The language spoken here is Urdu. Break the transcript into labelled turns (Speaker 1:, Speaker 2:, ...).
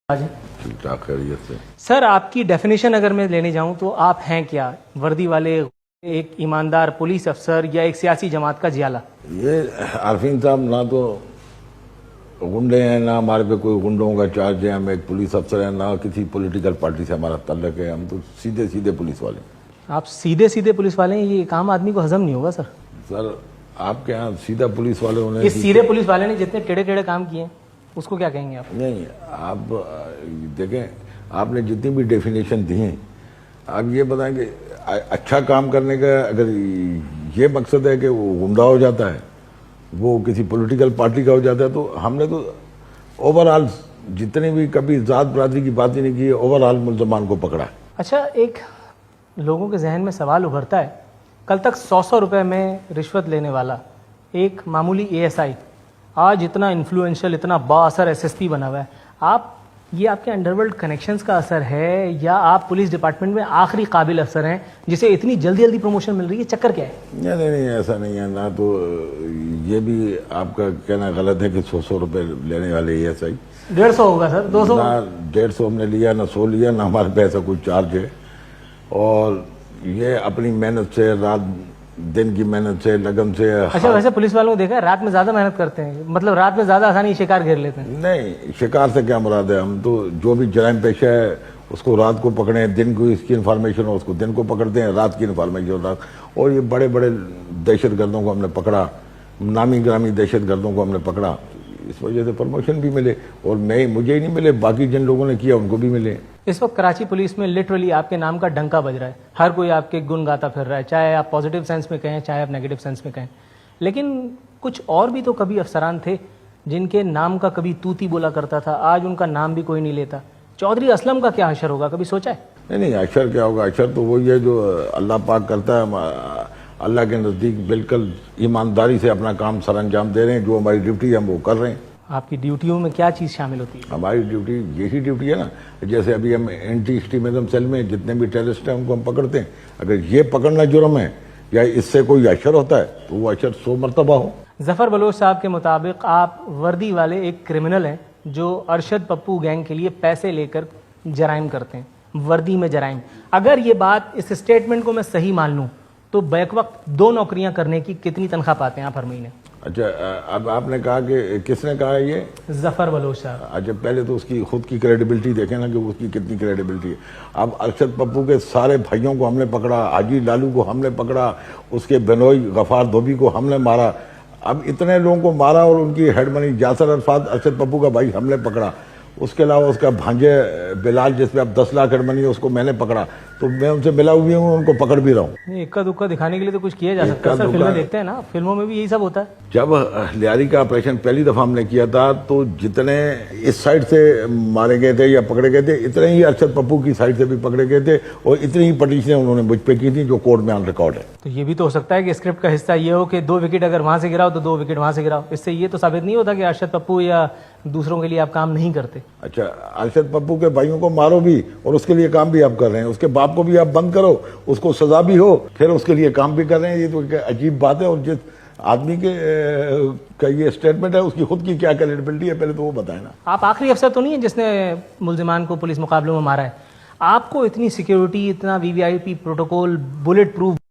Speaker 1: ٹھیک ٹھاک خیریت سے.
Speaker 2: سر آپ کی ڈیفینیشن اگر میں لینے جاؤں تو آپ ہیں کیا؟ وردی والے، ایک ایماندار پولیس افسر، یا ایک سیاسی جماعت کا جیالہ؟
Speaker 1: یہ عارفین صاحب نہ تو غنڈے ہیں، نہ ہمارے پہ کوئی غنڈوں کا چارج ہے. ہم ایک پولیس افسر ہیں، نہ کسی پولیٹیکل پارٹی سے ہمارا تعلق ہے. ہم تو سیدھے سیدھے پولیس والے ہیں.
Speaker 2: آپ سیدھے سیدھے پولیس والے ہیں، یہ ایک عام آدمی کو ہضم نہیں ہوگا سر.
Speaker 1: سر آپ کے یہاں سیدھا پولیس والے ہونے
Speaker 2: اس سیدھے پولیس والے نے جتنے ٹیڑے ٹیڑے کام کیے ہیں اس کو کیا کہیں گے آپ؟
Speaker 1: نہیں، آپ دیکھیں، آپ نے جتنی بھی ڈیفینیشن دی ہیں، آپ یہ بتائیں کہ اچھا کام کرنے کا اگر یہ مقصد ہے کہ وہ غنڈہ ہو جاتا ہے، وہ کسی پولیٹیکل پارٹی کا ہو جاتا ہے، تو ہم نے تو اوور آل جتنے بھی کبھی ذات برادری کی بات ہی نہیں کی، اوور آل ملزمان کو پکڑا.
Speaker 2: اچھا، ایک لوگوں کے ذہن میں سوال ابھرتا ہے، کل تک 100 روپے میں رشوت لینے والا ایک معمولی ASI آج اتنا انفلوئنشل، اتنا با اثر SSP بنا ہوا ہے. یہ آپ کے انڈر ورلڈ کنیکشنز کا اثر ہے، یا آپ پولیس ڈپارٹمنٹ میں آخری قابل افسر ہیں جسے اتنی جلدی جلدی پروموشن مل رہی ہے؟ چکر کیا ہے؟
Speaker 1: نہیں، ایسا نہیں ہے. نہ تو یہ بھی آپ کا کہنا غلط ہے کہ 100 روپے لینے والے ASI
Speaker 2: 150 ہوگا سر، 200.
Speaker 1: نہ 150 ہم نے لیا، نہ 100 لیا، نہ ہمارے پہ ایسا کوئی چارج ہے. اور یہ اپنی محنت سے، رات دن کی محنت سے، لگن سے.
Speaker 2: اچھا، ویسے پولیس والوں کو دیکھا ہے رات میں زیادہ محنت کرتے ہیں، مطلب رات میں زیادہ آسانی شکار گھیر لیتے ہیں.
Speaker 1: نہیں، شکار سے کیا مراد ہے؟ ہم تو جو بھی جرائم پیشہ ہے اس کو رات کو پکڑیں، دن کو اس کی انفارمیشن ہو اس کو دن کو پکڑتے ہیں، رات کی انفارمیشن ہو رات. اور یہ بڑے بڑے دہشت گردوں کو ہم نے پکڑا، نامی گرامی دہشت گردوں کو ہم نے پکڑا. اس وجہ سے پروموشن بھی ملے، اور مجھے ہی نہیں ملے، باقی جن لوگوں نے کیا ان کو بھی ملے.
Speaker 2: اس وقت کراچی پولیس میں لٹرلی آپ کے نام کا ڈنکا بج رہا ہے، ہر کوئی آپ کے گن گاتا پھر رہا ہے، چاہے آپ پازیٹیو سینس میں کہیں چاہے آپ نیگیٹو سینس میں کہیں. لیکن کچھ اور بھی تو کبھی افسران تھے جن کے نام کا کبھی توتی بولا کرتا تھا، آج ان کا نام بھی کوئی نہیں لیتا. چودھری اسلم کا کیا حشر ہوگا، کبھی سوچا ہے؟
Speaker 1: نہیں، حشر کیا ہوگا؟ حشر تو وہی ہے جو اللہ پاک کرتا ہے. اللہ کے نزدیک بالکل ایمانداری سے اپنا کام سر انجام دے رہے ہیں. جو ہماری ڈیوٹی ہے ہم وہ کر رہے ہیں.
Speaker 2: آپ کی ڈیوٹیوں میں کیا چیز شامل ہوتی ہے؟
Speaker 1: ہماری ڈیوٹی یہی ڈیوٹی ہے نا. جیسے ابھی ہم اینٹی ایکسٹریمزم سیل میں جتنے بھی ٹیررسٹ ہیں ان کو ہم پکڑتے ہیں. اگر یہ پکڑنا جرم ہے یا اس سے کوئی اشر ہوتا ہے تو وہ اشر 100 مرتبہ ہو.
Speaker 2: ظفر بلوچ صاحب کے مطابق آپ وردی والے ایک کرمنل ہیں جو ارشد پپو گینگ کے لیے پیسے لے کر جرائم کرتے ہیں، وردی میں جرائم. اگر یہ بات، اس اسٹیٹمنٹ کو میں صحیح مان لوں تو بیک وقت 2 نوکریاں کرنے کی کتنی تنخواہ پاتے ہیں آپ ہر مہینے؟
Speaker 1: اچھا، اب آپ نے کہا کہ کس نے کہا ہے یہ؟
Speaker 2: ظفر بلوچ صاحب.
Speaker 1: اچھا، پہلے تو اس کی خود کی کریڈیبلٹی دیکھیں نا کہ اس کی کتنی کریڈیبلٹی ہے. اب ارشد پپو کے سارے بھائیوں کو ہم نے پکڑا، حاجی لالو کو ہم نے پکڑا، اس کے بنوئی غفار دھوبی کو ہم نے مارا. اب اتنے لوگوں کو مارا، اور ان کی ہیڈ منی جاسر عرفات ارشد پپو کا بھائی ہم نے پکڑا. اس کے علاوہ اس کا بھانجے بلال جس پہ اب 10 لاکھ ہیڈ منی ہے اس کو میں نے پکڑا. تو میں ان سے ملا ہوئی ہوں، ان کو پکڑ بھی رہا ہوں.
Speaker 2: اکا دکا دکھانے کے لیے تو کچھ کیا جا سکتا ہے سر. فلمیں دیکھتے ہیں نا، فلموں میں بھی یہی سب ہوتا ہے.
Speaker 1: جب لیاری کا آپریشن پہلی دفعہ ہم نے کیا تھا تو جتنے اس سائڈ سے مارے گئے تھے یا پکڑے گئے تھے، اتنے ہی ارشد پپو کی سائڈ سے بھی پکڑے گئے تھے، اور اتنی ہی پٹیشنیں انہوں نے مجھ پہ کی تھی جو کورٹ میں آن ریکارڈ ہے.
Speaker 2: تو یہ بھی تو ہو سکتا ہے کہ اسکرپٹ کا حصہ یہ ہو کہ 2 وکٹ اگر وہاں سے گراؤ تو 2 وکٹ وہاں سے گراؤ. اس سے یہ تو ثابت نہیں ہوتا کہ ارشد پپو یا دوسروں کے لیے آپ کام نہیں کرتے.
Speaker 1: اچھا، ارشد پپو کے بھائیوں کو مارو بھی اور اس کے لیے کام بھی آپ کر رہے ہیں، اس کے باپ کو بھی آپ بند کرو، اس کو سزا بھی ہو، پھر اس کے لیے کام بھی کر رہے ہیں. یہ تو عجیب بات ہے. اور جس آدمی کے کا یہ اسٹیٹمنٹ ہے اس کی خود کی کیا کریڈیبلٹی ہے پہلے تو وہ بتائیں نا.
Speaker 2: آپ آخری افسر تو نہیں ہیں جس نے ملزمان کو پولیس مقابلوں میں مارا ہے. آپ کو اتنی سیکیورٹی، اتنا VVIP پروٹوکول، بلٹ پروف